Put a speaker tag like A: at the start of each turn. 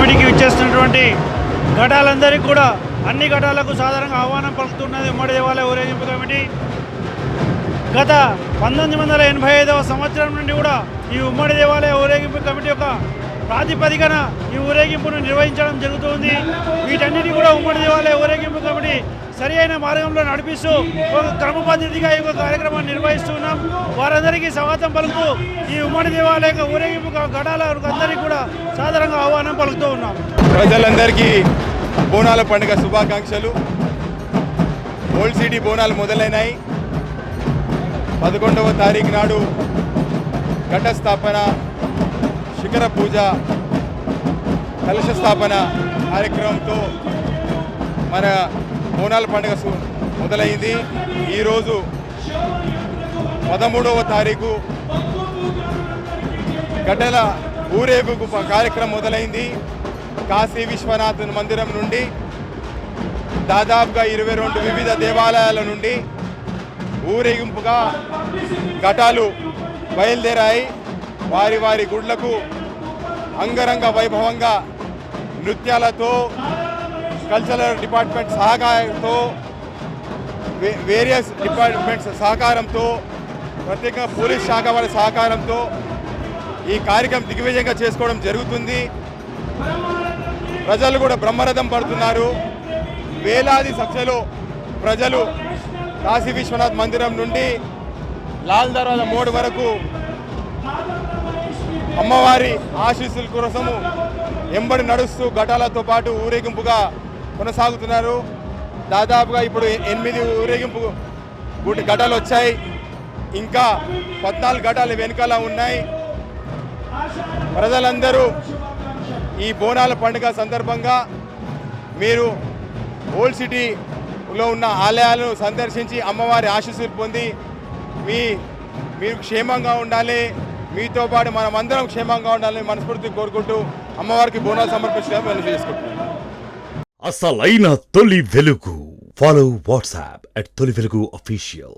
A: కమిటీకి ఇచ్చేస్తున్నటువంటి ఘటాలందరికీ కూడా అన్ని ఘటాలకు సాధారణంగా ఆహ్వానం పలుకుతున్నది ఉమ్మడి దేవాలయ ఊరేగింపు కమిటీ. గత 1985వ సంవత్సరం నుండి కూడా ఈ ఉమ్మడి దేవాలయ ఊరేగింపు కమిటీ యొక్క ప్రాతిపదికన ఈ ఊరేగింపును నిర్వహించడం జరుగుతుంది. వీటన్నిటి కూడా ఉమ్మడి దేవాలయ ఊరేగింపు కమిటీ సరి అయిన మార్గంలో నడిపిస్తూ ఒక క్రమ పద్ధతిగా ఈ కార్యక్రమాన్ని నిర్వహిస్తున్నాం. వారందరికీ స్వాగతం పలుకుతూ ఈ ఉమ్మడి దేవాలయ ఊరేగింపు ఘటాలకు అందరికీ కూడా సాధారణంగా ఆహ్వానం పలుకుతూ ఉన్నాం.
B: ప్రజలందరికీ బోనాల పండుగ శుభాకాంక్షలు. ఓల్డ్ సిటీ బోనాలు మొదలైనాయి. 11వ తారీఖు నాడు ఘట స్థాపన, శిఖర పూజ, కలశ స్థాపన కార్యక్రమంతో మన బోనాల పండుగ మొదలైంది. ఈరోజు 13వ తారీఖు ఘటల ఊరేగింపు కార్యక్రమం మొదలైంది. కాశీ విశ్వనాథ్ మందిరం నుండి దాదాపుగా 22 వివిధ దేవాలయాల నుండి ఊరేగింపుగా ఘటాలు బయలుదేరాయి. వారి వారి గుడ్లకు అంగరంగ వైభవంగా నృత్యాలతో, కల్చరల్ డిపార్ట్మెంట్ సహకారంతో, వేరియస్ డిపార్ట్మెంట్స్ సహకారంతో, ప్రత్యేకంగా పోలీస్ శాఖ వారి సహకారంతో ఈ కార్యక్రమం దిగ్విజయంగా చేసుకోవడం జరుగుతుంది. ప్రజలు కూడా బ్రహ్మరథం పడుతున్నారు. వేలాది సంఖ్యలో ప్రజలు కాశీ విశ్వనాథ్ మందిరం నుండి లాల్ దర్వాజా మోడ్ వరకు అమ్మవారి ఆశీస్సుల కోసము ఎంబడి నడుస్తూ ఘటాలతో పాటు ఊరేగింపుగా కొనసాగుతున్నారు. దాదాపుగా ఇప్పుడు 8 ఊరేగింపు ఘటాలు వచ్చాయి. ఇంకా 14 ఘటాలు వెనుకలా ఉన్నాయి. ప్రజలందరూ ఈ బోనాల పండుగ సందర్భంగా మీరు ఓల్డ్ సిటీలో ఉన్న ఆలయాలను సందర్శించి అమ్మవారి ఆశీస్సులు పొంది మీరు క్షేమంగా ఉండాలి, మీతో పాటు మనమందరం క్షేమంగా ఉండాలని మనస్ఫూర్తి కోరుకుంటూ అమ్మవారికి బోనాలు సమర్పించడం మనం చేసుకుంటున్నాం.
C: అసలైన తొలి వెలుగు. ఫాలో వాట్సాప్ @తొలి వెలుగు official.